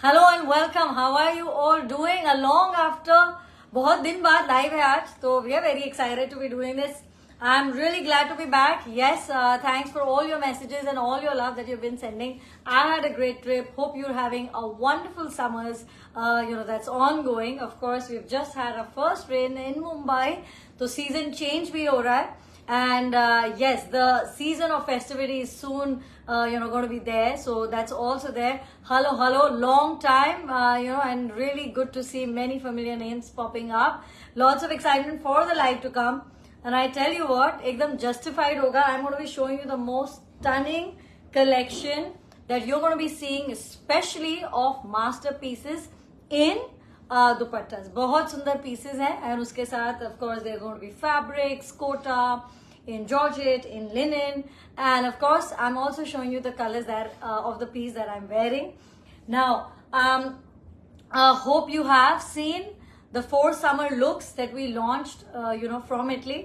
Hello and welcome. How are you all doing along after बहुत दिन बाद live है आज, तो we are very excited to be doing this. I am really glad to be back. Yes, thanks for all your messages and all your love that you've been sending. I had a great trip. Hope you're having a wonderful summers. That's ongoing. Of course, we've just had our first rain in Mumbai. So season change bhi ho raha hai. And yes, the season of festivity is soon, going to be there. So that's also there. Hello, long time, and really good to see many familiar names popping up. Lots of excitement for the live to come. And I tell you what, ekdam justified hoga. I'm going to be showing you the most stunning collection that you're going to be seeing, especially of masterpieces in दुपट्टास. बहुत सुंदर pieces हैं, and उसके साथ of course they're going to be fabrics, kota, in georgette, in linen, and of course I'm also showing you the colors that of the piece that I'm wearing. Now, hope you have seen the 4 summer looks that we launched, from Italy,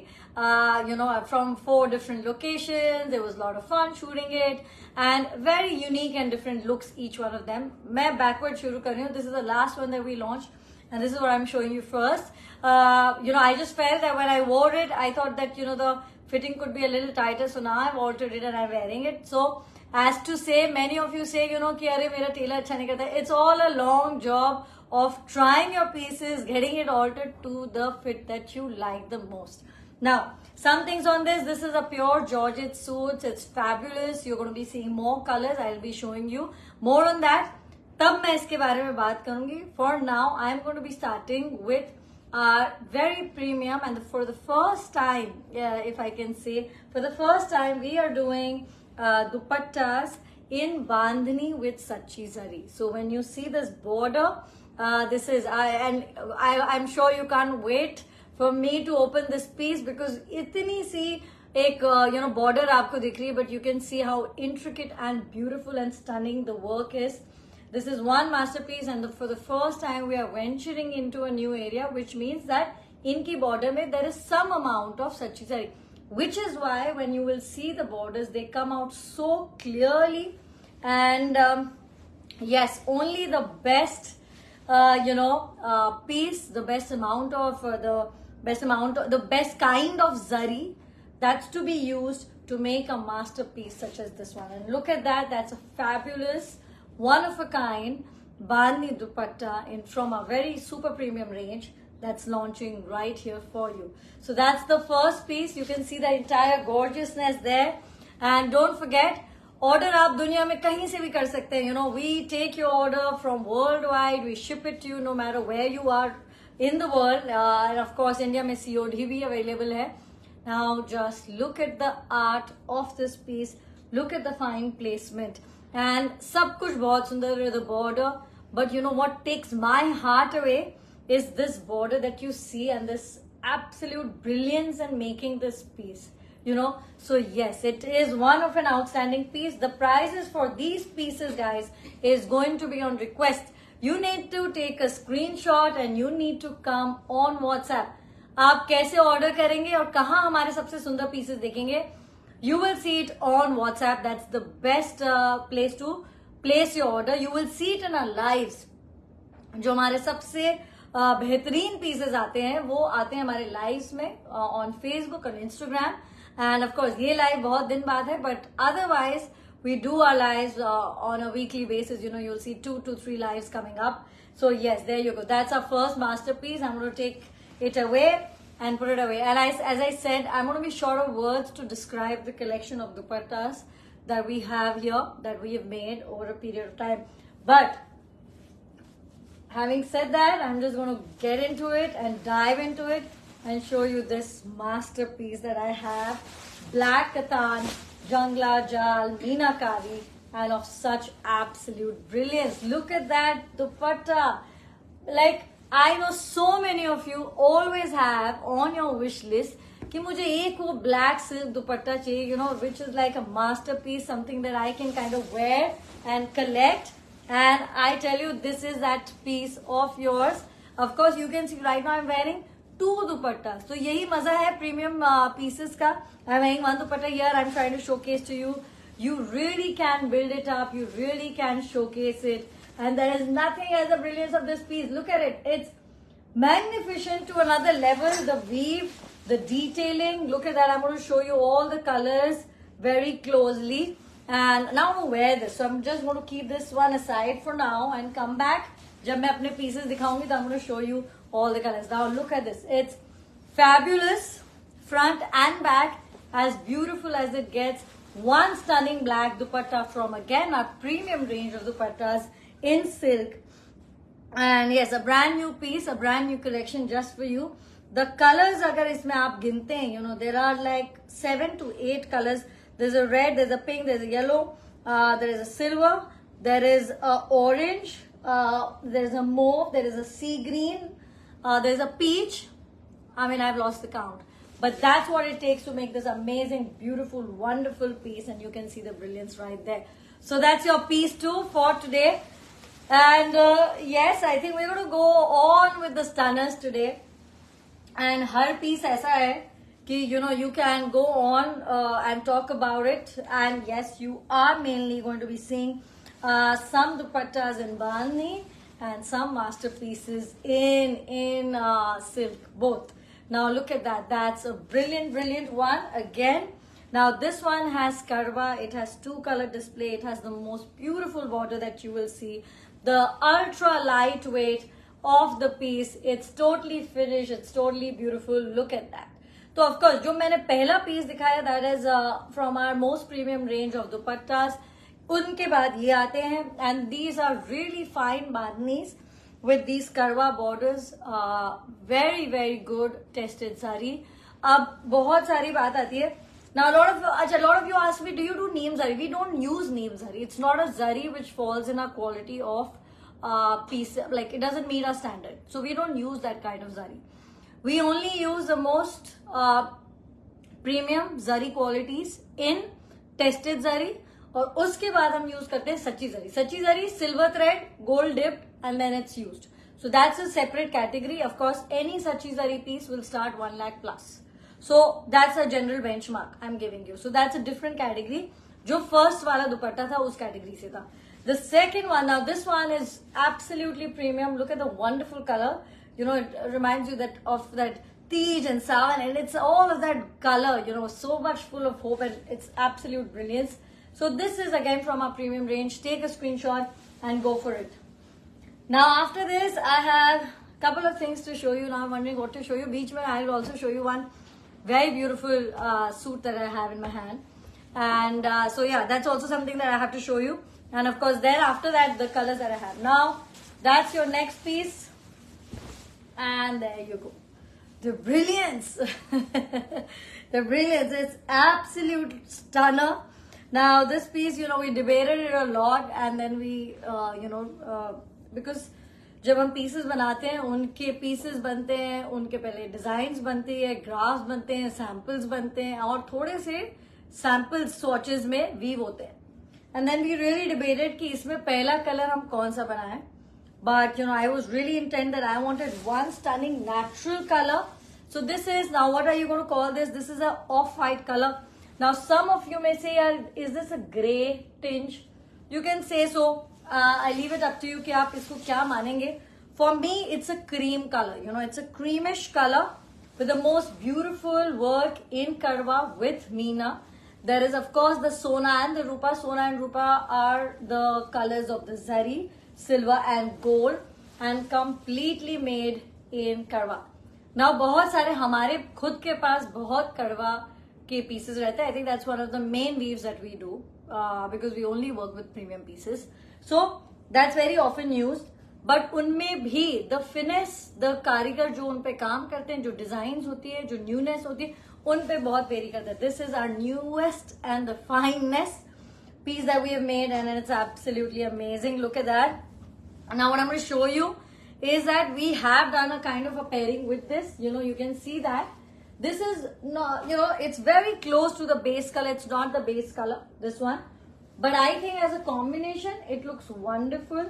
from 4 different locations. There was a lot of fun shooting it, and very unique and different looks, each one of them. मैं backward शुरू कर रही हूँ. This is the last one that we launched, and this is what I'm showing you first. I just felt that when I wore it, I thought that, the fitting could be a little tighter, so now I've altered it and I'm wearing it. So, as to say, many of you say, कि अरे मेरा tailor अच्छा नहीं करता. It's all a long job of trying your pieces, getting it altered to the fit that you like the most. Now, some things on this. This is a pure georgette suits. It's fabulous. You're going to be seeing more colors. I'll be showing you more on that. तब मैं इसके बारे में बात करूंगी. For now, I'm going to be starting with very premium, and for the first time, if I can say, for the first time, we are doing dupattas in bandhani with sachi zari. So when you see this border, this is, I'm sure you can't wait for me to open this piece, because itni si एक border आपको दिख रही है, but you can see how intricate and beautiful and stunning the work is. This is one masterpiece, and for the first time we are venturing into a new area, which means that inki border mein there is some amount of sachi zari, which is why when you will see the borders, they come out so clearly. And yes, only the best piece, the best amount of the best kind of zari that's to be used to make a masterpiece such as this one. And look at that. That's a fabulous, one of a kind bandhani dupatta from a very super premium range that's launching right here for you. So that's the first piece. You can see the entire gorgeousness there. And don't forget, order आप दुनिया में कहीं से भी कर सकते हैं. We take your order from worldwide. We ship it to you no matter where you are in the world. And of course, India में COD भी available है. Now just look at the art of this piece. Look at the fine placement. And सब कुछ बहुत सुंदर है, the border. But what takes my heart away is this border that you see, and this absolute brilliance in making this piece. So yes, it is one of an outstanding piece. The prices for these pieces, guys, is going to be on request. You need to take a screenshot and you need to come on WhatsApp. आप कैसे order करेंगे और कहाँ हमारे सबसे सुंदर pieces देखेंगे? You will see it on WhatsApp. That's the best place to place your order. You will see it in our lives. जो हमारे सबसे बेहतरीन pieces आते हैं, वो आते हैं हमारे lives में on Facebook and Instagram. And of course, ये live बहुत दिन बाद है, but otherwise we do our lives on a weekly basis. You'll see 2 to 3 lives coming up. So yes, there you go. That's our first masterpiece. I'm going to take it away and put it away. And as I said, I'm going to be short of words to describe the collection of dupattas that we have here, that we have made over a period of time. But having said that, I'm just going to get into it and dive into it and show you this masterpiece that I have. Black Katan, Jangla Jal, Meenakari, and of such absolute brilliance. Look at that dupatta. Like, I know so many of you always have on your wish list कि मुझे एक वो black silk दुपट्टा चाहिए, which is like a masterpiece, something that I can kind of wear and collect. And I tell you, this is that piece of yours. Of course, you can see right now I'm wearing 2 dupattas. So यही मजा है premium pieces का. I'm wearing 1 dupatta here. I'm trying to showcase to you you really can build it up, you really can showcase it, and there is nothing as the brilliance of this piece. Look at it, it's magnificent to another level. The weave, the detailing, look at that. I'm going to show you all the colors very closely, and now I'm going to wear this, so I'm just going to keep this one aside for now and come back. जब मैं अपने pieces दिखाऊंगी तो I'm going to show you all the colors. Now look at this, it's fabulous front and back, as beautiful as it gets. One stunning black dupatta from again our premium range of dupattas in silk, and yes, a brand new piece, a brand new collection just for you. The colors, अगर इसमें आप गिनते हैं, you know, there are like 7 to 8 colors. There's a red, there's a pink, there's a yellow, there is a silver, there is a orange, there is a mauve, there is a sea green, there's a peach. I mean, I've lost the count. But that's what it takes to make this amazing, beautiful, wonderful piece. And you can see the brilliance right there. So that's your piece too for today. And yes, I think we're going to go on with the stunners today. And her piece aisa hai ki, you know, you can go on and talk about it. And yes, you are mainly going to be seeing some dupattas in Bandhni and some masterpieces in silk, both. Now look at that. That's a brilliant, brilliant one again. Now this one has karwa. It has 2-color display. It has the most beautiful border that you will see. The ultra lightweight of the piece. It's totally finished. It's totally beautiful. Look at that. So of course, जो मैंने पहला piece दिखाया, that is from our most premium range of dupattas. उनके बाद ये आते हैं, and these are really fine bandhnis with these karwa borders, very very good tested sari. अब बहुत सारी बात आती है. Now a lot of you ask me, do you do neem zari? We don't use neem zari. It's not a zari which falls in our quality of piece, like it doesn't meet our standard, so we don't use that kind of zari. We only use the most premium zari qualities in tested zari, और उसके बाद हम use करते हैं सच्ची जरी. सच्ची zari, silver thread, gold dipped, and then it's used. So that's a separate category. Of course, any sachi zari piece will start 1 lakh plus. So that's a general benchmark I'm giving you. So that's a different category. जो first वाला दुपट्टा था उस category से था. The second one, now this one is absolutely premium. Look at the wonderful color. You know, it reminds you that of that Tej and Sawan, and it's all of that color, you know, so much full of hope, and it's absolute brilliance. So this is again from our premium range. Take a screenshot and go for it. Now after this, I have a couple of things to show you. Now I'm wondering what to show you. Beach mein, I'll also show you one very beautiful suit that I have in my hand. And so yeah, that's also something that I have to show you. And of course then after that, the colors that I have. Now that's your next piece. And there you go. The brilliance. The brilliance. It's absolute stunner. Now this piece, you know, we debated it a lot, and then we, because जब हम pieces बनाते हैं, उनके pieces बनते हैं, उनके पहले designs बनती है, graphs बनते हैं, samples बनते हैं, और थोड़े से samples swatches में weave होते हैं. And then we really debated कि इसमें पहला color हम कौन सा बनाएं. But you know, I was really intent that I wanted one stunning natural color. So this is, now what are you going to call this? This is a off-white color. Now some of you may say, is this a grey tinge? You can say so. I leave it up to you कि आप इसको क्या मानेंगे. For me, it's a cream color. You know, it's a creamish color with the most beautiful work in Karwa with Meena. There is of course the Sona and the Rupa. Sona and Rupa are the colors of the Zari, silver and gold, and completely made in Karwa. Now बहुत सारे हमारे खुद के पास बहुत Karwa के pieces रहते हैं. I think that's one of the main weaves that we do because we only work with premium pieces. So that's very often used. But उनमें भी the finesse, the कारीगर जो उन पे काम करते हैं, जो designs होती है, जो newness होती है, उन पे बहुत vary करता है. This is our newest and the finest piece that we have made, and it's absolutely amazing. Look at that. Now what I'm going to show you is that we have done a kind of a pairing with this. You know, you can see that this is not, you know, it's very close to the base color. It's not the base color, this one, but I think as a combination it looks wonderful.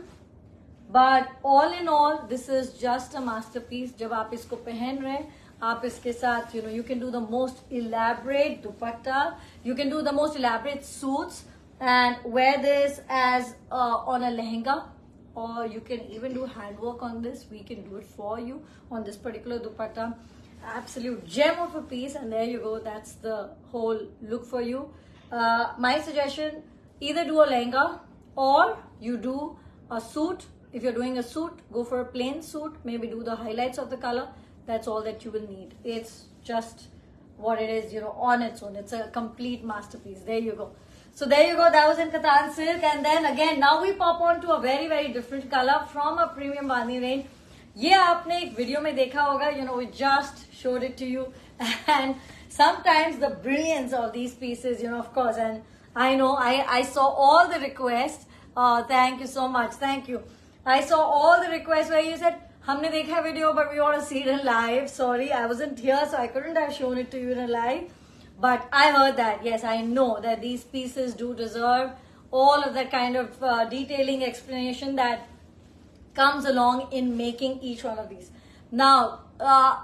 But all in all, this is just a masterpiece. जब आप इसको पहन रहे हैं, आप इसके साथ, you know, you can do the most elaborate dupatta, you can do the most elaborate suits and wear this as on a lehenga, or you can even do handwork on this. We can do it for you on this particular dupatta. Absolute gem of a piece, and there you go. That's the whole look for you. My suggestion, either do a lehenga or you do a suit. If you're doing a suit, go for a plain suit. Maybe do the highlights of the color. That's all that you will need. It's just what it is, you know, on its own. It's a complete masterpiece. There you go. So there you go. That was in Katan silk. And then again, now we pop on to a very, very different color from a premium Bandhani range. ये आपने एक video में देखा होगा, you know, we just showed it to you. And sometimes the brilliance of these pieces, you know, of course, and I know I saw all the requests. Thank you so much. Thank you. I saw all the requests where you said, हमने देखा video, but we want to see it in live. Sorry, I wasn't here, so I couldn't have shown it to you in a live. But I heard that. Yes, I know that these pieces do deserve all of that kind of detailing explanation that comes along in making each one of these. Now,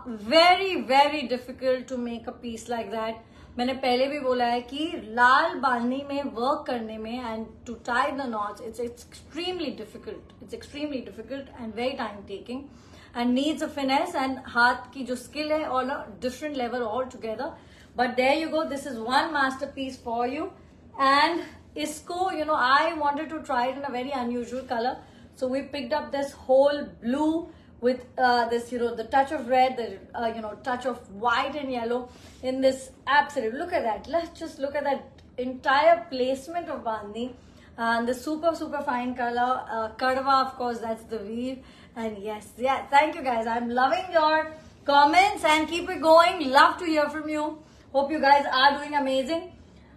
very, very difficult to make a piece like that. मैंने पहले भी बोला है कि लाल बांधनी में work करने में and to tie the knots, it's extremely difficult. It's extremely difficult and very time taking and needs a finesse and हाथ की जो skill है on a different level altogether. But there you go. This is one masterpiece for you. And इसको, you know, I wanted to try it in a very unusual color. So we picked up this whole blue with this, you know, the touch of red, the, you know, touch of white and yellow in this absolute. Look at that. Let's just look at that entire placement of Bandhani. And the super, super fine color. Kadwa, of course, that's the weave. And yes, yeah, thank you guys. I'm loving your comments and keep it going. Love to hear from you. Hope you guys are doing amazing.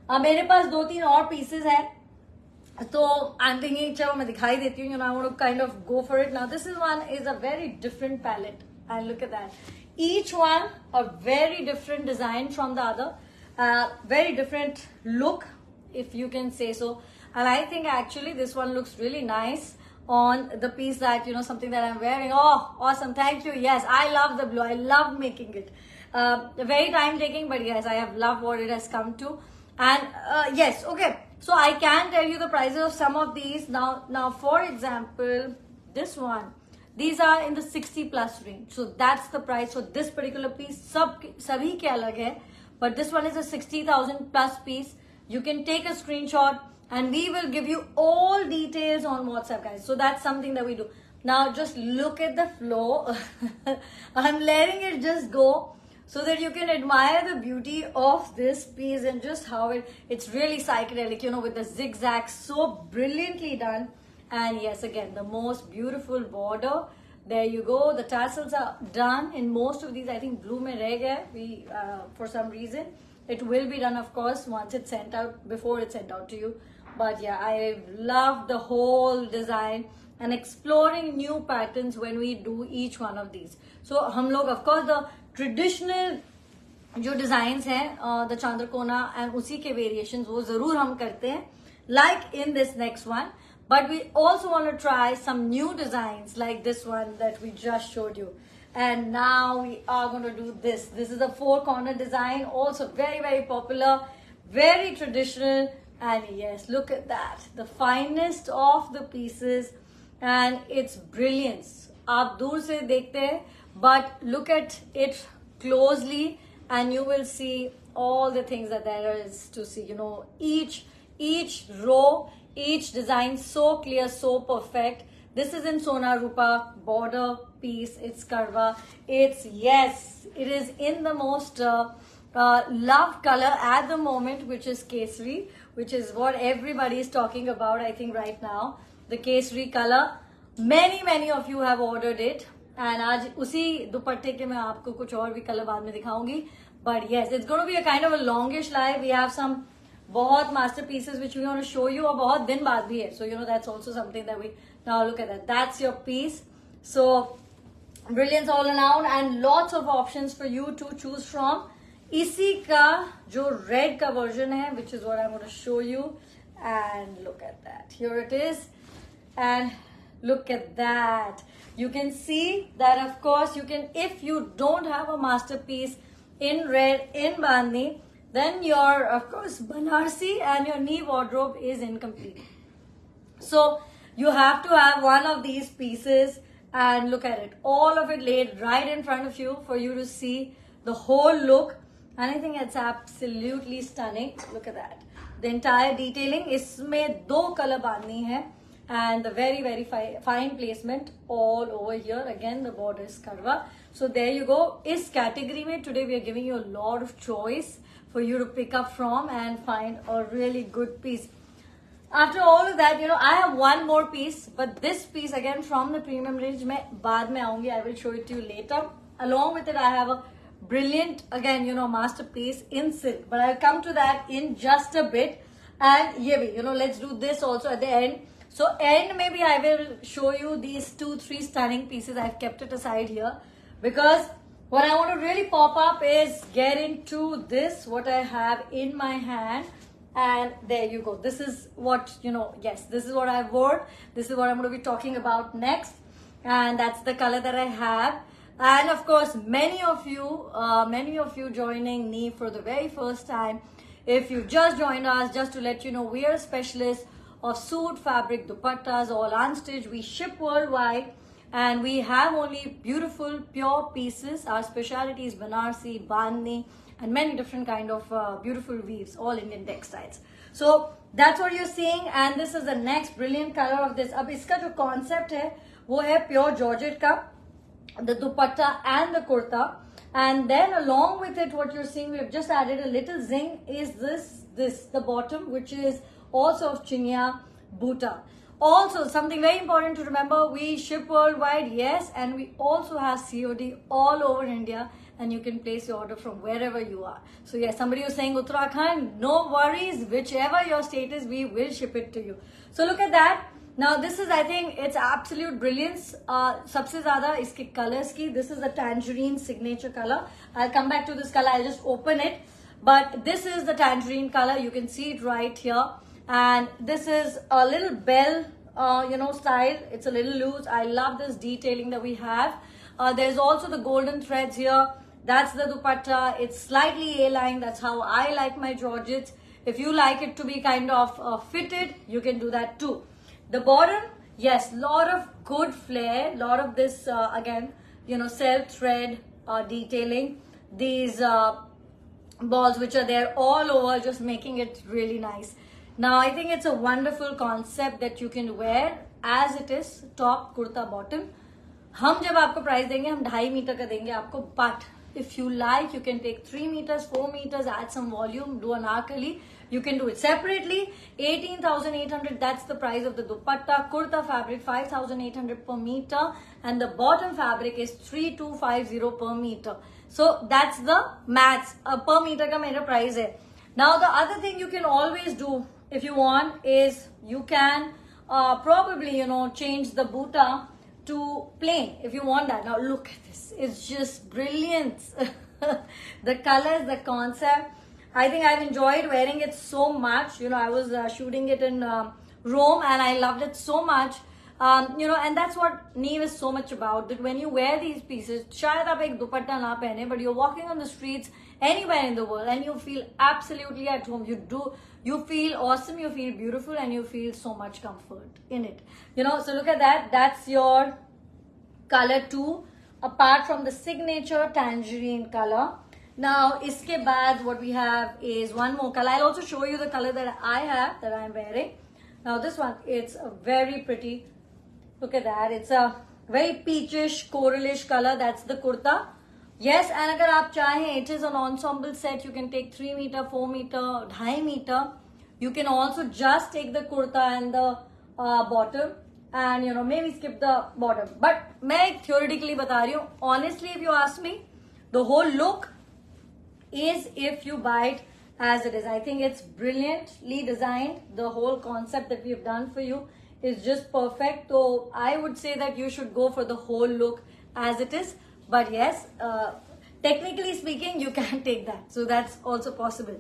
मेरे पास 2-3 और pieces हैं. So I'm thinking, चलो मैं दिखाई देती हूँ, you know, I want to kind of go for it. Now this one is a very different palette, and look at that. Each one a very different design from the other, very different look, if you can say so. And I think actually this one looks really nice on the piece that, you know, something that I'm wearing. Oh, awesome! Thank you. Yes, I love the blue. I love making it. Very time taking, but yes, I have loved what it has come to. And yes, okay. So I can tell you the prices of some of these now. For example, this one, these are in the 60 plus range. So that's the price for this particular piece. Sabhi ke alag hai, but this one is a 60,000 plus piece. You can take a screenshot and we will give you all details on WhatsApp, guys. So that's something that we do. Now just look at the flow. I'm letting it just go, so that you can admire the beauty of this piece and just how it's really psychedelic, you know, with the zigzags so brilliantly done. And yes, again, the most beautiful border. There you go. The tassels are done in most of these. I think blue mein reh gaya. We, for some reason, it will be done, of course, once it's sent out, before it's sent out to you. But yeah, I love the whole design and exploring new patterns when we do each one of these. So hum log, of course, the traditional जो designs हैं the Chandrakona and उसी के variations वो जरूर हम करते हैं, like in this next one. But we also want to try some new designs like this one that we just showed you. And now we are going to do this. This is a 4-corner design, also very, very popular, very traditional. And yes, look at that. The finest of the pieces and its brilliance. आप दूर से देखते हैं, but look at it closely and you will see all the things that there is to see. You know, each row, each design so clear, so perfect. This is in Sona Rupa border piece. It's Karwa. It's, yes, it is in the most loved color at the moment, which is Kesari, which is what everybody is talking about, I think, right now. The Kesari color. Many of you have ordered it. And आज उसी दुपट्टे के मैं आपको कुछ और भी colour बाद में दिखाऊंगी. But yes, it's going to be a kind of a longish live. We have some बहुत masterpieces which we want to show you, और बहुत दिन बाद भी है. So you know, that's also something that we, now look at that. That's your piece. So brilliance all around and lots of options for you to choose from. इसी का जो red का version है, which is what I'm going to show you. And look at that. Here it is. And look at that. You can see that, of course, you can, if you don't have a masterpiece in red, in Bandhani, then your, of course, Banarsi and your knee wardrobe is incomplete. So you have to have one of these pieces, and look at it. All of it laid right in front of you for you to see the whole look. And I think it's absolutely stunning. Look at that. The entire detailing. Isme do color bandni hai. And the very fine placement all over here. Again, the border is karwa. So there you go. Is category mein today we are giving you a lot of choice for you to pick up from and find a really good piece. After all of that, I have one more piece, but this piece again from the premium range, I will show it to you later. Along with it, I have a brilliant, again, masterpiece in silk, but I'll come to that in just a bit. And let's do this also at the end. So end, maybe I will show you these 2-3 stunning pieces. I've kept it aside here because what I want to really pop up is get into this, what I have in my hand. And there you go. This is what, yes, this is what I wore. This is what I'm going to be talking about next. And that's the color that I have. And of course, many of you joining me for the very first time. If you just joined us, just to let you know, we are specialists of suit, fabric, dupattas, all unstitched. We ship worldwide. And we have only beautiful, pure pieces. Our specialty is Banarsi, Bandhni, and many different kind of beautiful weaves, all Indian textiles. So that's what you're seeing, and this is the next brilliant color of this. Ab iska jo concept hai, wo hai pure georgette ka, the dupatta and the kurta. And then along with it, what you're seeing, we have just added a little zing, is this, the bottom, which is also of Chinia Bhuta. Also, something very important to remember, we ship worldwide, yes, and we also have COD all over India, and you can place your order from wherever you are. So yes, somebody was saying Uttarakhand, no worries, whichever your state is, we will ship it to you. So look at that. Now this is, I think, it's absolute brilliance. Sabse zyada iske colors ki, this is the tangerine signature color. I'll come back to this color, I'll just open it. But this is the tangerine color, you can see it right here. And this is a little bell, style. It's a little loose. I love this detailing that we have. There's also the golden threads here. That's the dupatta. It's slightly A-line. That's how I like my georgettes. If you like it to be kind of fitted, you can do that too. The bottom, yes, lot of good flair. Lot of this, again, self thread detailing. These balls which are there all over, just making it really nice. Now, I think it's a wonderful concept that you can wear as it is, top, kurta, bottom. हम जब आपको price देंगे, हम 2.5 metre का देंगे आपको, but if you like, you can take 3 meters, 4 meters, add some volume, do an anarkali. You can do it separately. 18,800, that's the price of the dupatta. Kurta fabric, 5,800 per meter. And the bottom fabric is 3,250 per meter. So that's the maths. Per meter ka mera price hai. Now the other thing you can always do, if you want, is you can probably, change the bhuta to plain if you want that. Now look at this. It's just brilliant. The colors, the concept. I think I've enjoyed wearing it so much. I was shooting it in Rome and I loved it so much. And that's what Neev is so much about. That when you wear these pieces, shayad aap ek dupatta na pehne, but you're walking on the streets anywhere in the world and you feel absolutely at home. You feel awesome, you feel beautiful, and you feel so much comfort in it. So look at that. That's your color 2, apart from the signature tangerine color. Now, iske baad, what we have is one more color. I'll also show you the color that I have, that I'm wearing. Now, this one, it's a very pretty. Look at that. It's a very peachish, coralish color. That's the kurta. Yes, and agar aap chahe, it is an ensemble set. You can take 3 meter, 4 meter, 2.5 meter. You can also just take the kurta and the bottom and, maybe skip the bottom. But मैं theoretically बता रही हूँ. Honestly, if you ask me, the whole look is if you buy it as it is. I think it's brilliantly designed. The whole concept that we've done for you is just perfect. So I would say that you should go for the whole look as it is. But yes, technically speaking, you can take that. So that's also possible.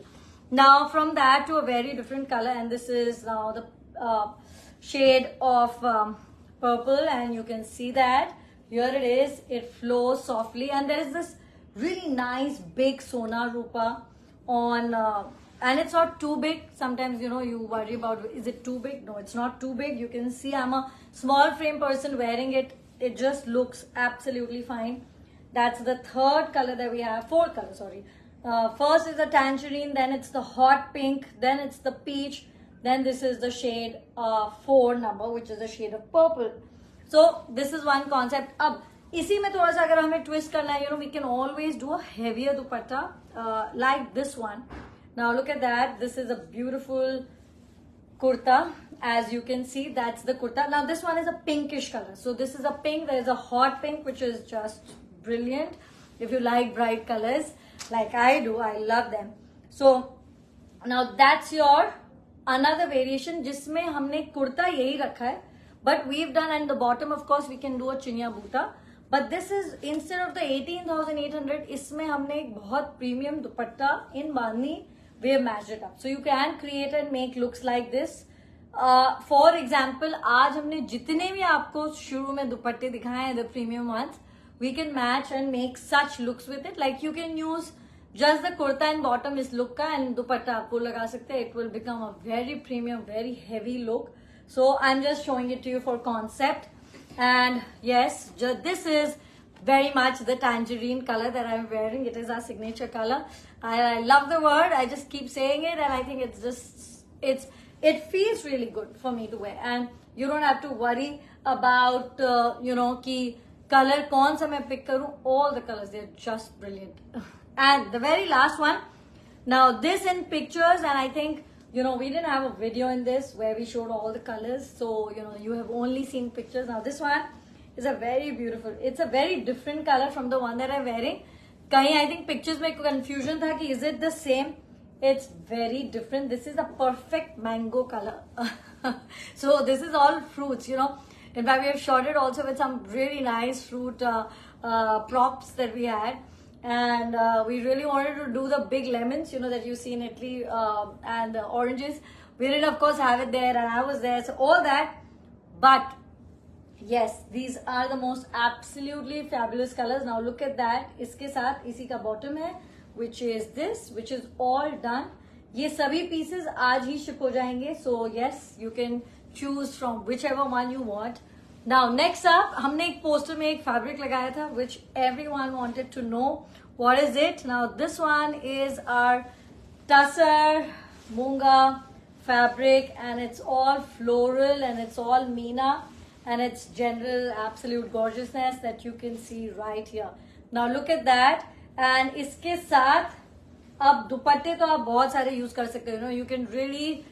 Now from that to a very different color, and this is now the shade of purple, and you can see that here it is. It flows softly, and there is this really nice big Sona Rupa on and it's not too big. Sometimes you worry about, is it too big? No, it's not too big. You can see I'm a small frame person wearing it. It just looks absolutely fine. That's the third color that we have. Fourth color, sorry. First is the tangerine, then it's the hot pink, then it's the peach, then this is the shade 4 number, which is the shade of purple. So this is one concept. अब इसी में थोड़ा सा अगर हमें twist करना है, we can always do a heavier dupatta like this one. Now look at that. This is a beautiful kurta. As you can see, that's the kurta. Now this one is a pinkish color. So this is a pink. There is a hot pink, which is just brilliant. If you like bright colors, like I do, I love them. So now that's your another variation जिसमें हमने कुर्ता यही रखा है, but we've done, and the bottom of course we can do a chinya buta, but this is instead of the 18,800, इसमें हमने एक बहुत premium dupatta in bandhani, we have matched it up. So you can create and make looks like this. For example, आज हमने जितने भी आपको शुरू में दुपट्टे दिखाए हैं, the premium ones, we can match and make such looks with it. Like you can use just the kurta and bottom is look ka, and dupatta aapko laga sakte. It will become a very premium, very heavy look. So I'm just showing it to you for concept. And yes, this is very much the tangerine color that I'm wearing. It is our signature color. I love the word. I just keep saying it, and I think it feels really good for me to wear. And you don't have to worry about ki color kaun sa main pick karu. All the colors, they're just brilliant. And the very last one, now this in pictures, and I think we didn't have a video in this where we showed all the colors, so you have only seen pictures. Now this one is a very beautiful, it's a very different color from the one that I'm wearing. Kahin I think pictures mein confusion tha ki is it the same? It's very different. This is a perfect mango color. So this is all fruits, in fact we have shot it also with some really nice fruit props that we had. And we really wanted to do the big lemons, that you see in Italy, and oranges. We didn't, of course, have it there, and I was there, so all that. But yes, these are the most absolutely fabulous colors. Now look at that. इसके साथ इसी का bottom है, which is this, which is all done. ये सभी pieces आज ही ship हो जाएंगे. So yes, you can choose from whichever one you want. Now next up, हमने एक poster में एक fabric लगाया था, which everyone wanted to know. What is it? Now this one is our Tussar Munga fabric, and it's all floral and it's all Meena, and it's general absolute gorgeousness that you can see right here. Now look at that. And इसके साथ अब दुपट्टे तो आप बहुत सारे use कर सकते हो. You can really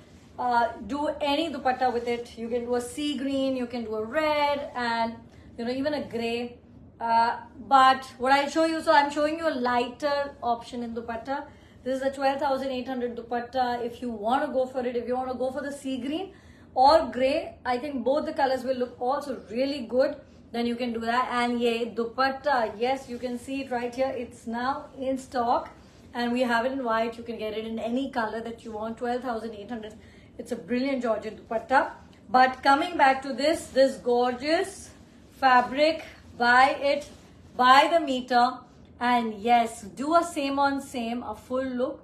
do any dupatta with it. You can do a sea green, you can do a red, and even a gray. But what I'll show you, so I'm showing you a lighter option in dupatta. This is a 12,800 dupatta. If you want to go for it, if you want to go for the sea green or gray, I think both the colors will look also really good. Then you can do that. And yeah, dupatta, yes, you can see it right here. It's now in stock, and we have it in white. You can get it in any color that you want. 12,800. It's a brilliant Georgian dupatta. But coming back to this gorgeous fabric, buy it by the meter, and yes, do a same on same, a full look.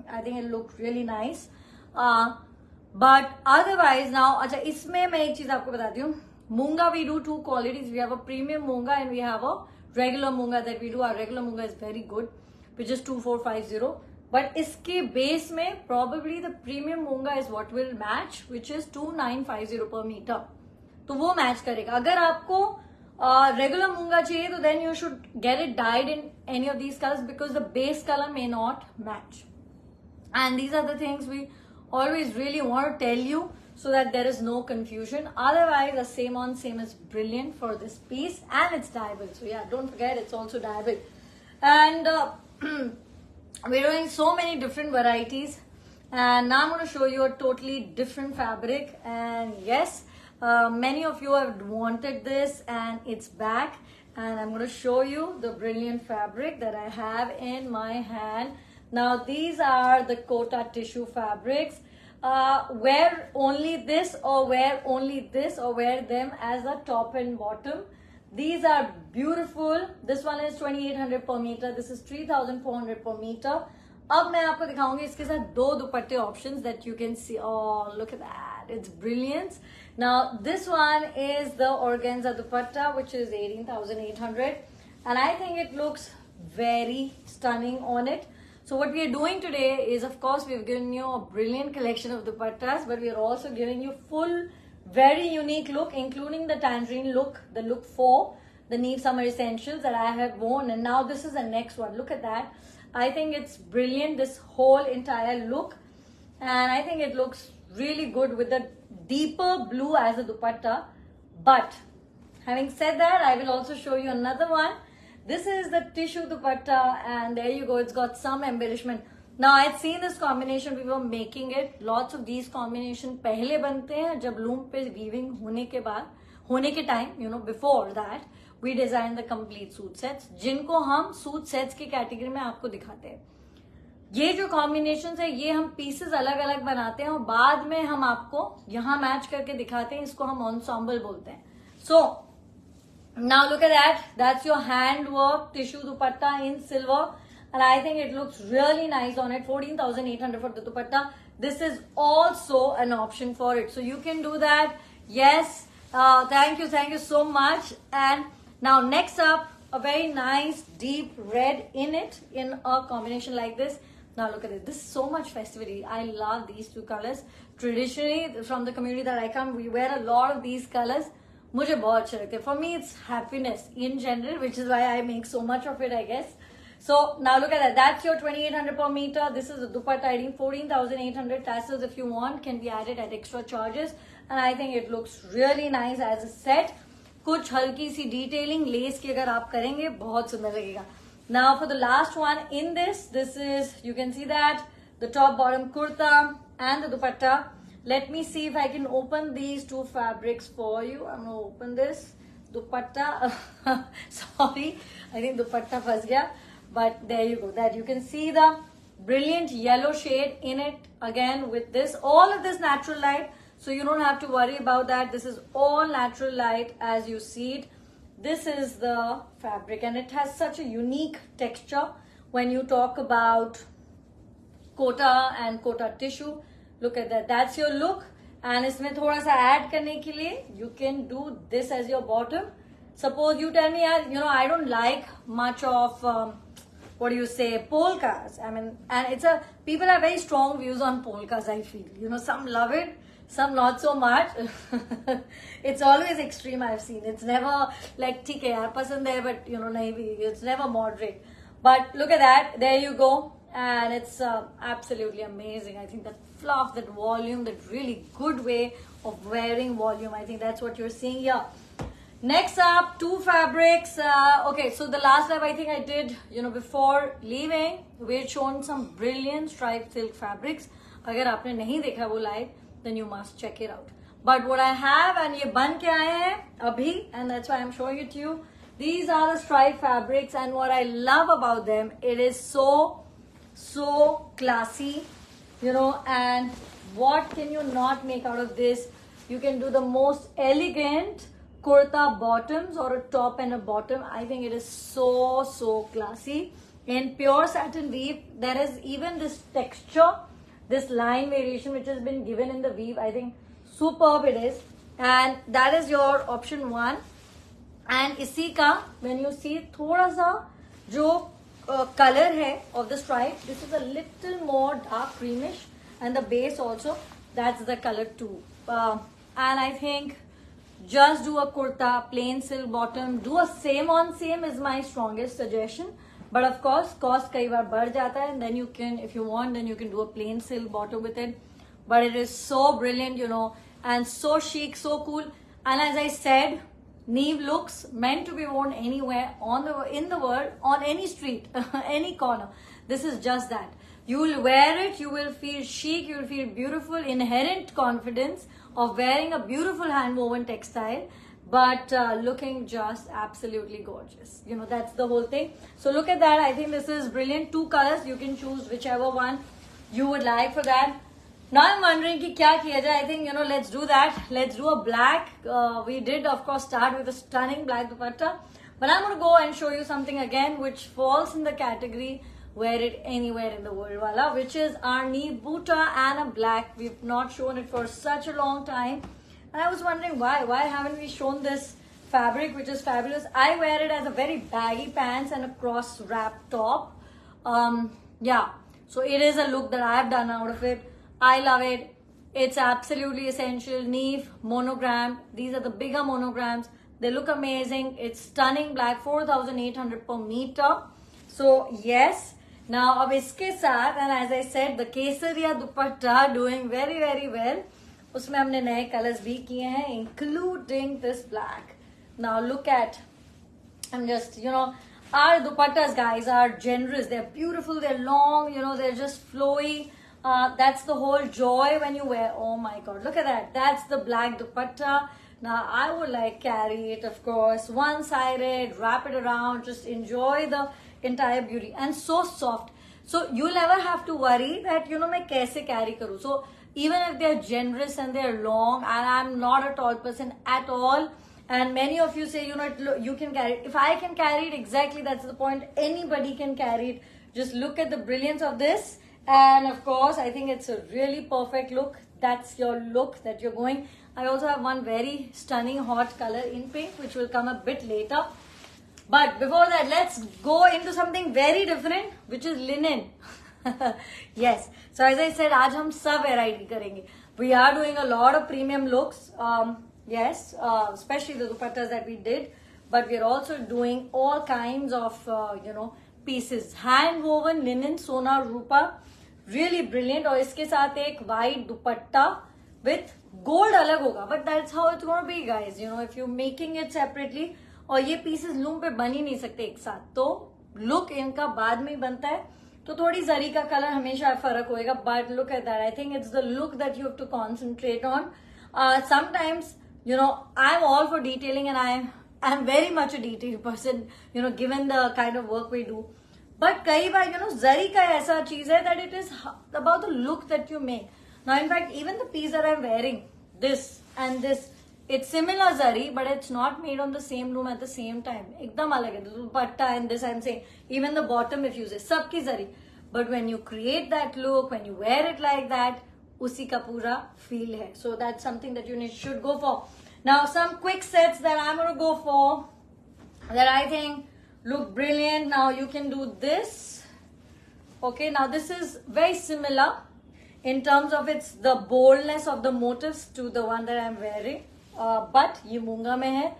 I think it'll look really nice. But otherwise now, अच्छा इसमें मैं एक चीज आपको बताती हूँ. Munga we do two qualities. We have a premium munga and we have a regular munga that we do. Our regular munga is very good, which is 2450. But इसके base में probably the premium munga is what will match, which is 2950 per meter. तो वो match करेगा. अगर आपको regular munga चाहिए, तो then you should get it dyed in any of these colors, because the base color may not match. And these are the things we always really want to tell you, so that there is no confusion. Otherwise, the same on same is brilliant for this piece, and it's dyeable. So yeah, don't forget it's also dyeable. And we're doing so many different varieties, and now I'm going to show you a totally different fabric. And yes, many of you have wanted this, and it's back, and I'm going to show you the brilliant fabric that I have in my hand. Now these are the Kota tissue fabrics. Wear only this, or wear only this, or wear them as a top and bottom. These are beautiful. This one is 2,800 per meter. This is 3,400 per meter. अब मैं आपको दिखाऊंगी इसके साथ 2 दुपट्टे options that you can see. Oh, look at that. It's brilliant. Now, this one is the organza dupatta, which is 18,800. And I think it looks very stunning on it. So what we are doing today is, of course, we've given you a brilliant collection of dupattas, but we are also giving you full, very unique look, including the tangerine look, the look 4, the Neve Summer Essentials that I have worn. And now this is the next one. Look at that. I think it's brilliant, this whole entire look. And I think it looks really good with the deeper blue as a dupatta. But having said that, I will also show you another one. This is the tissue dupatta, and there you go. It's got some embellishment. Now, I had seen this combination. We were making it. Lots of these combination पहले बनते हैं जब loom पे weaving होने के time, before that, we design the complete suit sets, जिनको हम suit sets की कैटेगरी में आपको दिखाते हैं. ये जो कॉम्बिनेशन है, ये हम पीसेस अलग अलग बनाते हैं और बाद में हम आपको यहाँ मैच करके दिखाते हैं. इसको हम ensemble बोलते हैं. So, now look at that. That's your handwork tissue dupatta in silver. And I think it looks really nice on it. 14,800 for the dupatta. This is also an option for it. So you can do that. Yes. Thank you so much. And now next up, a very nice deep red in it, in a combination like this. Now look at it. This is so much festivity. I love these 2 colors. Traditionally, from the community that I come, we wear a lot of these colors. मुझे बहुत अच्छे लगते हैं. For me, it's happiness in general, which is why I make so much of it, I guess. So now look at that. That's your 2,800 per meter. This is a dupatta. 14,800 tassels, if you want, can be added at extra charges. And I think it looks really nice as a set. कुछ हल्की सी detailing lace की अगर आप करेंगे बहुत सुंदर लगेगा. Now for the last one in this is, you can see that the top bottom kurta and the dupatta. Let me see if I can open these 2 fabrics for you. I'm going to open this. Dupatta. Sorry. I think dupatta फंस गया. But there you go. That you can see the brilliant yellow shade in it. Again with this. All of this natural light. So you don't have to worry about that. This is all natural light as you see it. This is the fabric. And it has such a unique texture when you talk about kota and kota tissue. Look at that. That's your look. And इसमें थोड़ा सा add करने के लिए you can do this as your bottom. Suppose you tell me, I don't like much of what do you say, polkas. I mean, and people have very strong views on polkas. I feel, some love it, some not so much. It's always extreme. I've seen. It's never like ठीक है यार पसंद है, but नहीं भी. It's never moderate. But look at that. There you go. And it's absolutely amazing. I think that fluff, that volume, that really good way of wearing volume. I think that's what you're seeing here. Next up, 2 fabrics. Okay, so the last live I think I did, before leaving, we had shown some brilliant striped silk fabrics. अगर आपने नहीं देखा वो live, then you must check it out. But what I have, and ये बन के आए हैं अभी, and that's why I'm showing it to you. These are the striped fabrics, and what I love about them, it is so classy, and what can you not make out of this? You can do the most elegant kurta bottoms or a top and a bottom. I think it is so classy. In pure satin weave, there is even this texture, this line variation which has been given in the weave. I think superb it is. And that is your option 1. And इसी का, when you see थोड़ा सा जो color hai of the stripe, this is a little more dark creamish, and the base also, that's the color 2. And I think just do a kurta, plain silk bottom, do a same on same is my strongest suggestion. But of course, cost कई बार बढ़ जाता है, and then you can, if you want, then you can do a plain silk bottom with it. But it is so brilliant, and so chic, so cool. And as I said, Neve looks meant to be worn anywhere in the world, on any street, any corner. This is just that. You will wear it, you will feel chic, you will feel beautiful, inherent confidence of wearing a beautiful hand-woven textile, but looking just absolutely gorgeous. That's the whole thing. So look at that. I think this is brilliant. 2 colors. You can choose whichever one you would like for that. Now I'm wondering ki kya kiya jaye. I think, let's do that. Let's do a black. We did, of course, start with a stunning black dupatta. But I'm going to go and show you something again which falls in the category wear it anywhere in the world wala, which is our knee boota and a black. We've not shown it for such a long time, and I was wondering why haven't we shown this fabric, which is fabulous. I wear it as a very baggy pants and a cross wrap top. Yeah, so it is a look that I've done out of it. I love it. It's absolutely essential. Neve monogram, these are the bigger monograms. They look amazing. It's stunning black, 4,800 per meter. So yes, now ab iske saath, and as I said, the Kesariya dupatta doing very very well. Usme humne naye colors bhi kiye hain, including this black. Now look at, I'm just, our dupattas, guys, are generous. They're beautiful, they're long, they're just flowy. That's the whole joy when you wear. Oh my god, look at that. That's the black dupatta. Now I would carry it, of course, one-sided, wrap it around, just enjoy the entire beauty. And so soft. So you'll never have to worry that, मैं कैसे carry करूँ. So even if they're generous and they're long, and I'm not a tall person at all, and many of you say, you can carry it. If I can carry it, exactly, that's the point. Anybody can carry it. Just look at the brilliance of this. And of course, I think it's a really perfect look. That's your look that you're going. I also have one very stunning hot color in pink, which will come a bit later. But before that, let's go into something very different, which is linen. Yes. So as I said, आज हम सब variety करेंगे. We are doing a lot of premium looks. Yes, especially the dupattas that we did. But we are also doing all kinds of, pieces. Hand woven linen, Sona Rupa. Really brilliant. और इसके साथ एक white dupatta with gold अलग होगा. But that's how it's going to be, guys. If you're making it separately. और ये pieces loom पे बन ही नहीं सकते एक साथ. तो look इनका बाद में बनता है. तो थोड़ी जरी का कलर हमेशा फर्क होएगा. But look at that. I think it's the look that you have to concentrate on. Sometimes, I'm all for detailing, and I'm very much a detail person, given the kind of work we do. But kai baar, zari ka aisa cheez hai that it is about the look that you make. Now, in fact, even the piece that I'm wearing, this and this, it's similar zari, but it's not made on the same loom at the same time. Ekdam alag hai. The dupatta and this, I'm saying, even the bottom if you say, sabki zari. But when you create that look, when you wear it like that, usi ka pura feel hai. So that's something that you should go for. Now, some quick sets that I'm going to go for that I think look brilliant. Now, you can do this. Okay, now this is very similar in terms of the boldness of the motifs to the one that I'm wearing. But ye munga mein hai,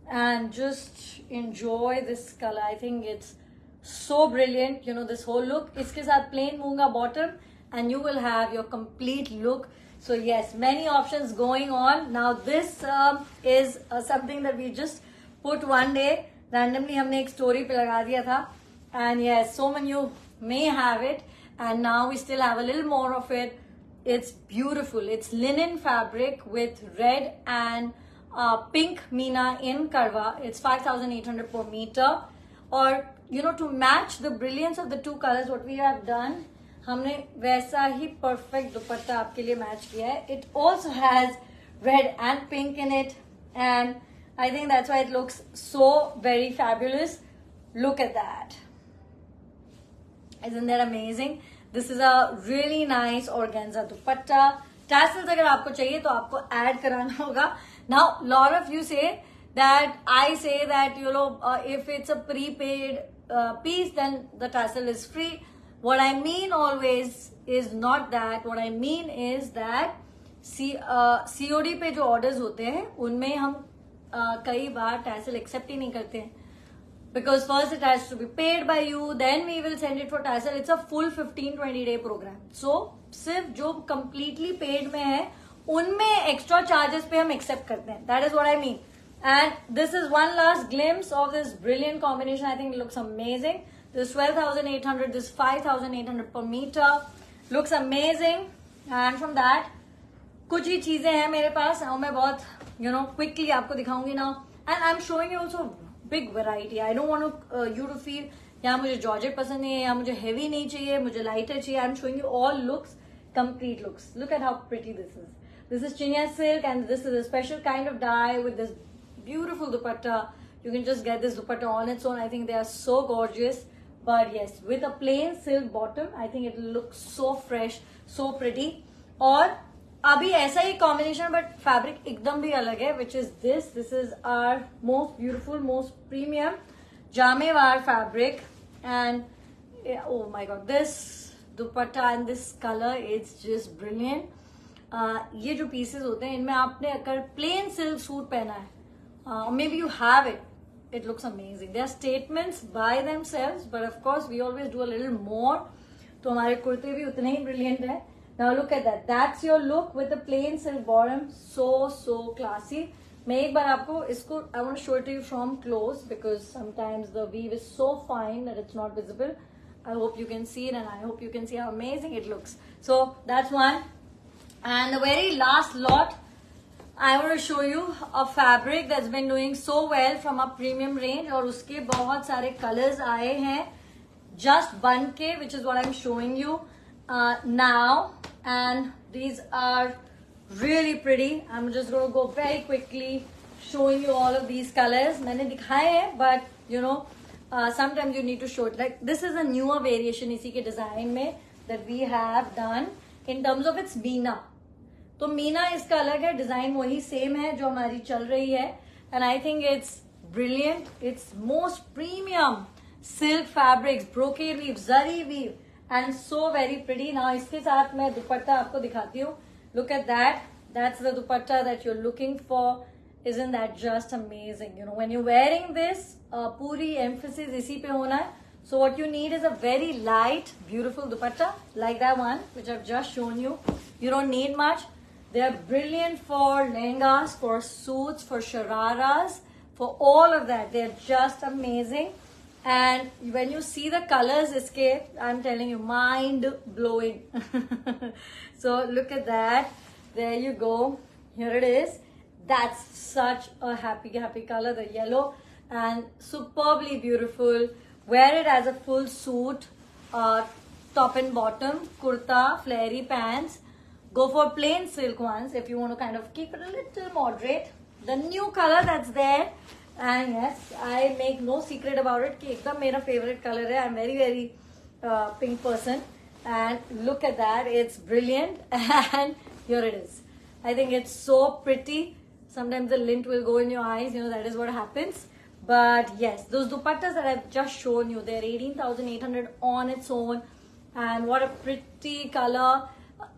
and just enjoy this color. I think it's so brilliant. This whole look. Iske saath plain munga bottom, and you will have your complete look. So yes, many options going on. Now this is something that we just put one day. Randomly हमने एक story पे लगा दिया था. And yes, so many you may have it. And now we still have a little more of it. It's beautiful. It's linen fabric with red and pink Meena in Karwa. It's 5,800 per meter. Or, to match the brilliance of the two colors, what we have done, हमने वैसा ही perfect दुपट्टा आपके लिए match किया है. It also has red and pink in it, and I think that's why it looks so very fabulous. Look at that. Isn't that amazing? This is a really nice organza dupatta. Tassels अगर आपको चाहिए तो आपको add कराना होगा. Now, lot of you say that I say that if it's a prepaid piece, then the tassel is free. What I mean always is not that. What I mean is that COD पे जो orders होते हैं उनमें हम कई बार tassel accept ही नहीं करते हैं. Because first it has to be paid by you, then we will send it for tassel. It's a full 15-20 day program. So सिर्फ जो completely paid में है उनमें extra charges पे हम accept करते हैं. That is what I mean. And this is one last glimpse of this brilliant combination. I think it looks amazing. This 12,800, this 5,800 per meter. Looks amazing. And from that, कुछ ही चीजें हैं मेरे पास और मैं बहुत quickly आपको दिखाऊंगी now. And I'm showing you also big variety. I don't want you to feel यहाँ मुझे जॉर्जेट पसंद नहीं है, यहाँ मुझे heavy नहीं चाहिए, मुझे lighter चाहिए. I'm showing you all looks, complete looks. Look at how pretty this is. This is chinia silk and this is a special kind of dye with this beautiful dupatta. You can just get this dupatta on its own. I think they are so gorgeous. but yes, with a plain silk bottom, I think it looks so fresh, so pretty. और अभी ऐसा ही combination but fabric एकदम भी अलग है, which is this is our most beautiful, most premium jamawar fabric. And oh my god, this dupatta and this color, it's just brilliant. ये जो pieces होते हैं इनमें आपने अगर प्लेन सिल्क सूट पहना है, may be you have it, it looks amazing. They are statements by themselves, but of course we always do a little more. तो हमारे कुर्ते भी उतने ही brilliant है. Now look at that. That's your look with the plain silk bottom. So classy. मैं एक बार आपको इसको I want to show it to you from close because sometimes the weave is so fine that it's not visible. I hope you can see it and I hope you can see how amazing it looks. So that's one. And the very last lot, I want to show you a fabric that's been doing so well from a premium range और उसके बहुत सारे colors आए हैं just बन के, which is what I'm showing you now. And these are really pretty. I'm just going to go very quickly showing you all of these colors. मैंने दिखाए हैं, but you know, sometimes you need to show it. Like this is a newer variation इसी के design में that we have done in terms of its Meena. तो मीना इसका अलग है, डिजाइन वही सेम है जो हमारी चल रही है. And I think it's brilliant. It's most premium silk fabrics, brocade weave, zari weave and so very pretty. ना इसके साथ मैं दुपट्टा आपको दिखाती हूँ. Look at that. That's the dupatta that you are looking for. Isn't that just amazing? You know, when you're wearing this, पूरी emphasis इसी पे होना है. So what you need is a very light, beautiful dupatta like that one, which I've just shown you. You don't need much. They are brilliant for lehengas, for suits, for shararas, for all of that. They are just amazing. And when you see the colors, iske, I'm telling you, mind blowing. So look at that. There you go. Here it is. That's such a happy color, the yellow, and superbly beautiful. Wear it as a full suit, top and bottom, kurta, flary pants. Go for plain silk ones if you want to kind of keep it a little moderate. The new color that's there, and yes, I make no secret about it कि एकदम मेरा favorite color है. I'm very pink person, and look at that. It's brilliant, and here it is. I think it's so pretty. Sometimes the lint will go in your eyes, you know, that is what happens. But yes, those dupattas that I've just shown you, they're 18,800 on its own. And what a pretty color.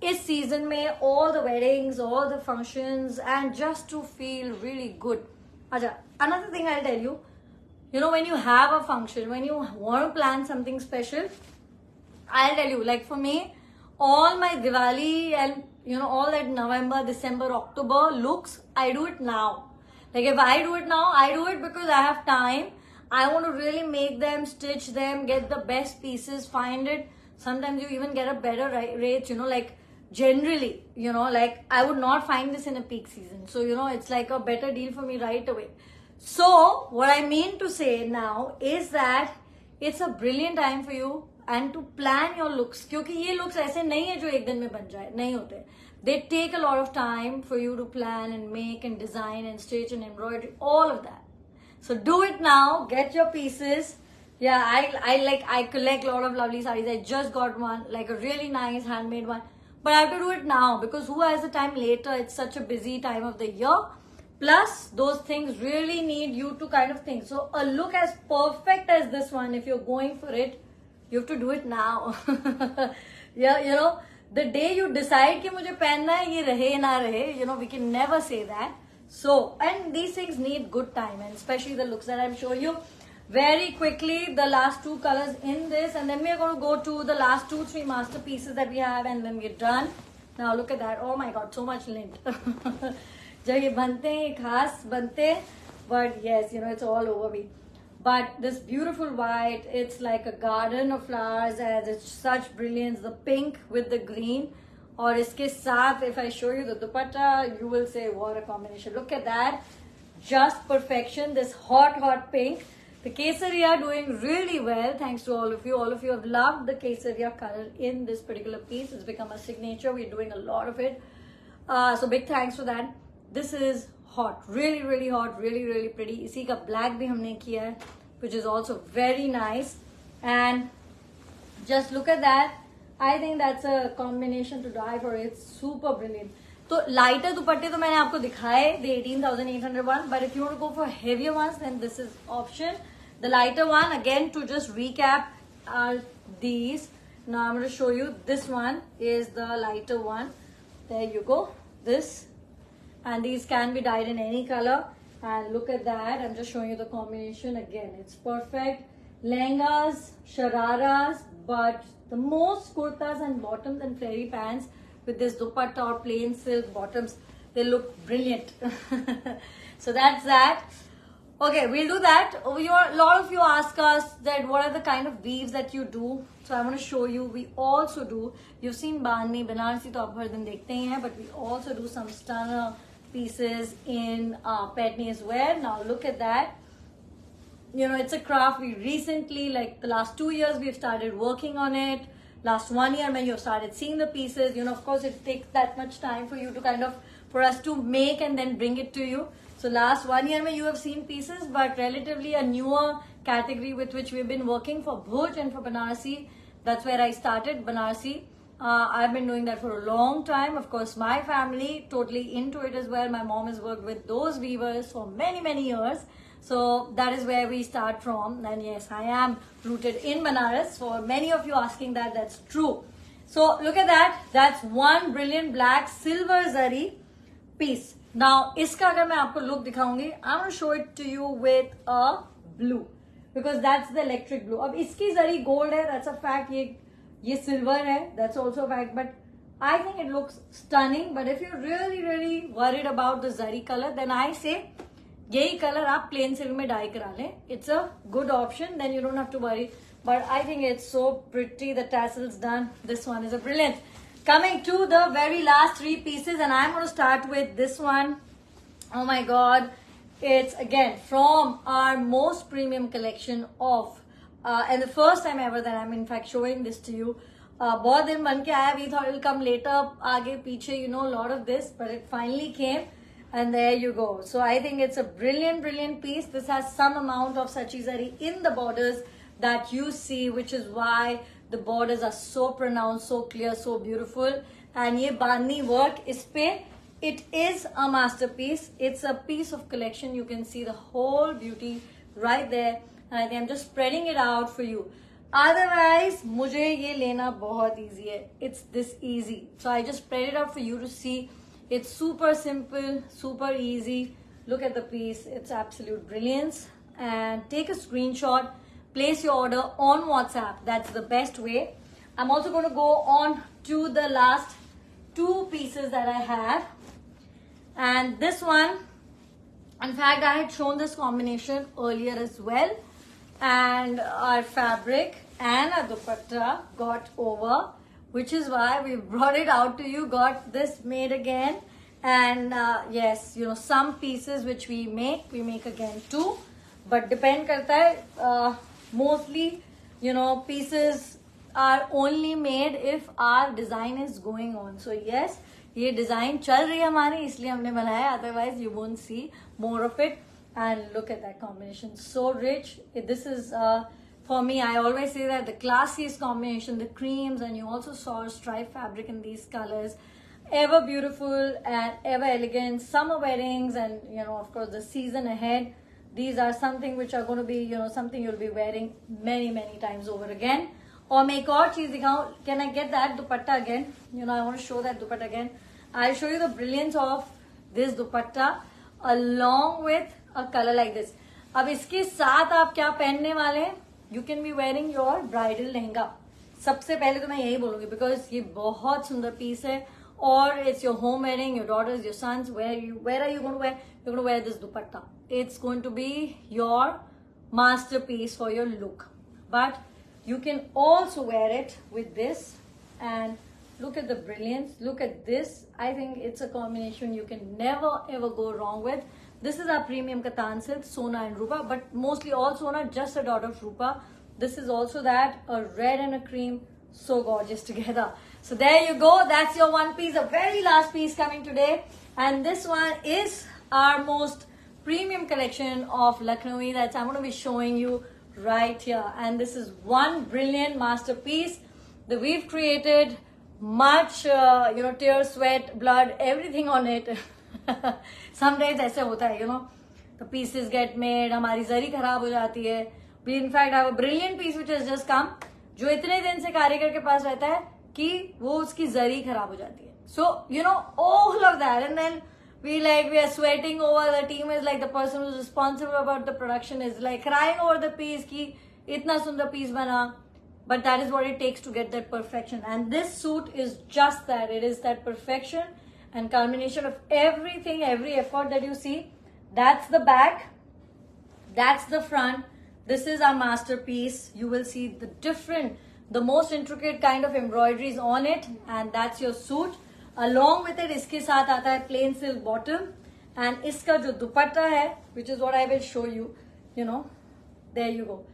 Is season mein, all the weddings, all the functions, and just to feel really good. Acha, another thing I'll tell you, you know, when you have a function, when you want to plan something special, I'll tell you, like for me, all my Diwali and you know, all that November, December, October looks, I do it now. Like if I do it now, I do it because I have time. I want to really make them, stitch them, get the best pieces, find it. Sometimes you even get a better rate, you know, like generally, you know, like I would not find this in a peak season. So, you know, it's like a better deal for me right away. So, what I mean to say now is that it's a brilliant time for you and to plan your looks. क्योंकि ये looks ऐसे नहीं है जो एक दिन में बन जाए, नहीं होते. They take a lot of time for you to plan and make and design and stitch and embroidery, all of that. So do it now, get your pieces. Yeah, I collect a lot of lovely sarees. I just got one, like a really nice handmade one. But I have to do it now because who has the time later? It's such a busy time of the year. Plus, those things really need you to kind of think. So a look as perfect as this one, if you're going for it, you have to do it now. Yeah, you know, the day you decide कि मुझे पहनना है ये रहे ना रहे, you know, we can never say that. So, and these things need good time, and especially the looks that I'm showing you. Very quickly, the last two colors in this, and then we are going to go to the last 2-3 masterpieces that we have, and then we're done. Now look at that. Oh my God, so much lint. जब ये बनते हैं खास बनते हैं, but yes, you know, it's all over me. But this beautiful white, it's like a garden of flowers, and it's such brilliance. The pink with the green, और इसके साथ, if I show you the dupatta, you will say what a combination. Look at that, just perfection. This hot pink. The Kesaria doing really well, thanks to all of you. All of you have loved the Kesaria color in this particular piece. It's become a signature. We're doing a lot of it. So big thanks for that. This is hot, really hot, really pretty. इसी का black भी हमने किया है, which is also very nice. And just look at that. I think that's a combination to die for. It's super brilliant. So lighter दुपट्टे तो मैंने आपको दिखाए, the 18,800 one. But if you want to go for heavier ones, then this is option. The lighter one, again, to just recap, are these. Now I'm going to show you. This one is the lighter one. There you go. This. And these can be dyed in any color. And look at that. I'm just showing you the combination. Again, it's perfect. Lehengas, shararas, but the most kurtas and bottoms and flary pants with this dupatta or plain silk bottoms, they look brilliant. So that's that. Okay, we'll do that. A lot of you ask us that what are the kind of weaves that you do. So I want to show you. We also do. You've seen Bandhni, Banarsi to aap har din dekhte hi hain, but we also do some stunner pieces in Patni as well. Now look at that. You know, it's a craft. We recently, like the last 2 years, we've started working on it. Last 1 year, when you started seeing the pieces, you know, of course, it takes that much time for you to kind of, for us to make and then bring it to you. So last 1 year, you have seen pieces, but relatively a newer category with which we've been working for Bhuj and for Banarsi. That's where I started, Banarsi. I've been doing that for a long time. Of course, my family totally into it as well. My mom has worked with those weavers for many, many years. So that is where we start from. And yes, I am rooted in Banaras. For many of you asking that, that's true. So look at that. That's one brilliant black silver zari piece. Now, iska agar main aapko look dikhaungi, I'm going to show it to you with a blue. Because that's the electric blue. Ab iski zari gold hai, that's a fact. Ye silver hai, that's also a fact. But I think it looks stunning. But if you're really, really worried about the zari color, then I say, यही colour आप plain silk में dye करा लें. It's a good option. Then you don't have to worry. But I think it's so pretty. The tassels done. This one is a brilliant. Coming to the very last 3 pieces, and I'm going to start with this one. Oh my god, it's again from our most premium collection of and the first time ever that I'm in fact showing this to you. बहुत दिन बन के आया. We thought it'll come later, आगे पीछे, you know, a lot of this, but it finally came. And there you go. So I think it's a brilliant, brilliant piece. This has some amount of Sachi Zari in the borders that you see, which is why the borders are so pronounced, so clear, so beautiful. And ye Bandhni work, ispe, it is a masterpiece. It's a piece of collection. You can see the whole beauty right there. And I think I'm just spreading it out for you. Otherwise, mujhe ye lena bahut easy hai. It's this easy. So I just spread it out for you to see. It's super simple, super easy. Look at the piece. It's absolute brilliance. And take a screenshot. Place your order on WhatsApp. That's the best way. I'm also going to go on to the last 2 pieces that I have. And this one, in fact, I had shown this combination earlier as well. And our fabric and our dupatta got over, which is why we brought it out to you, got this made again. And yes, you know, some pieces which we make again too, but depend karta hai, mostly, you know, pieces are only made if our design is going on. So yes, ye design chal rahi hai hamari, isliye humne banaya, otherwise you won't see more of it. And look at that combination, so rich. This is for me, I always say that the classiest combination, the creams, and you also saw striped fabric in these colors. Ever beautiful and ever elegant. Summer weddings and, you know, of course, the season ahead. These are something which are going to be, you know, something you'll be wearing many, many times over again. Or मैं एक और चीज दिखाऊं. Can I get that dupatta again? You know, I want to show that dupatta again. I'll show you the brilliance of this dupatta along with a color like this. अब इसके साथ आप क्या पहनने वाले हैं? You can be wearing your bridal lehenga. सबसे पहले तो मैं यही बोलूंगी because ये बहुत सुंदर पीस है. Or it's your home wedding, your daughters, your sons. Where are you going to wear? You're going to wear this dupatta. It's going to be your masterpiece for your look. But you can also wear it with this. And look at the brilliance. Look at this. I think it's a combination you can never ever go wrong with. This is our premium Katan silk, Sona and Rupa. But mostly all Sona, just a dot of Rupa. This is also that, a red and a cream. So gorgeous together. So there you go. That's your one piece. The very last piece coming today. And this one is our most premium collection of Lucknowi. That's I'm going to be showing you right here. And this is one brilliant masterpiece that we've created. Much tear, sweat, blood, everything on it. Sometimes ऐसे होता है, the pieces get made, हमारी जरी खराब हो जाती है. We in fact have a brilliant piece which has just come, जो इतने दिन से कारीगर के पास रहता है कि वो उसकी जरी खराब हो जाती है. So all of that, and then we are sweating over. The team is like, the person who's responsible about the production is like crying over the piece कि इतना सुंदर piece बना. But that is what it takes to get that perfection. And this suit is just that. It is that perfection and culmination of everything, every effort that you see. That's the back. That's the front. This is our masterpiece. You will see the most intricate kind of embroideries on it. And that's your suit. Along with it, इसके साथ आता है plain silk bottom. And इसका जो दुपट्टा है, which is what I will show you, there you go.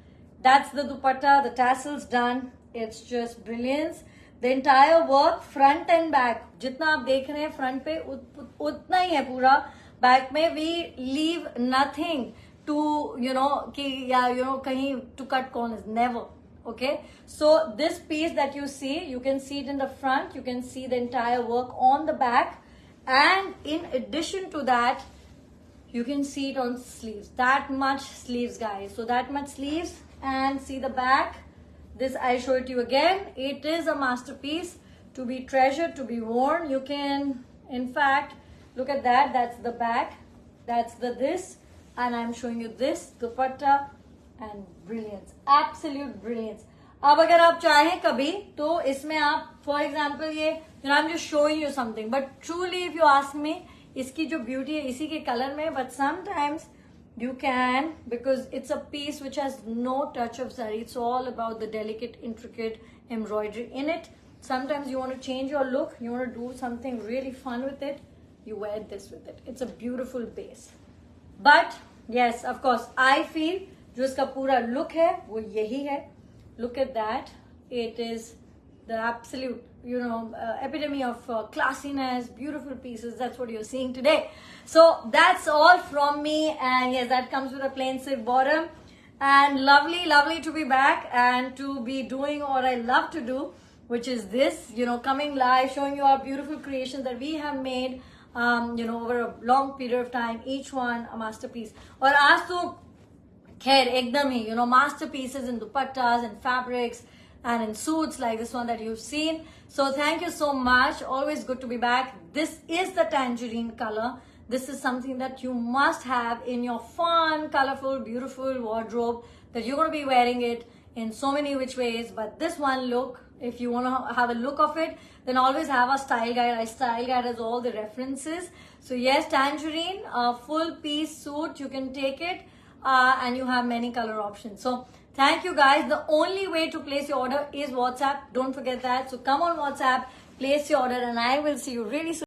That's the dupatta, the tassels done. It's just brilliance. The entire work, front and back, जितना आप देख रहे हैं front पे उतना ही है पूरा. Back में we leave nothing to कहीं to cut corners, never. Okay, so this piece that you see, you can see it in the front, you can see the entire work on the back, and in addition to that, you can see it on sleeves. That much sleeves, guys. So that much sleeves. And see the back. This I show it to you again. It is a masterpiece to be treasured, to be worn. You can, in fact, look at that. That's the back. That's this. And I'm showing you this dupatta and brilliance. Absolute brilliance. अब अगर आप चाहें कभी तो इसमें आप, for example, ये I'm just showing you something. But truly, if you ask me, इसकी जो beauty है इसी के color में. But sometimes you can, because it's a piece which has no touch of zari. It's all about the delicate, intricate embroidery in it. Sometimes you want to change your look. You want to do something really fun with it. You wear this with it. It's a beautiful base. But yes, of course, I feel जो इसका पूरा look है वो यही है. Look at that. It is the absolute, epitome of classiness, beautiful pieces. That's what you're seeing today. So that's all from me. And yes, that comes with a plain silk bottom. And lovely to be back and to be doing what I love to do, which is this, coming live, showing you our beautiful creations that we have made, over a long period of time, each one a masterpiece. और आज तो खैर एकदम ही, masterpieces in dupattas and fabrics and in suits like this one that you've seen. So thank you so much. Always good to be back. This is the tangerine color. This is something that you must have in your fun, colorful, beautiful wardrobe, that you're going to be wearing it in so many which ways. But this one look, if you want to have a look of it, then always have a style guide. Our style guide has all the references. So yes, tangerine, full piece suit, you can take it. And you have many color options. So thank you guys. The only way to place your order is WhatsApp. Don't forget that. So come on WhatsApp, place your order, and I will see you really soon.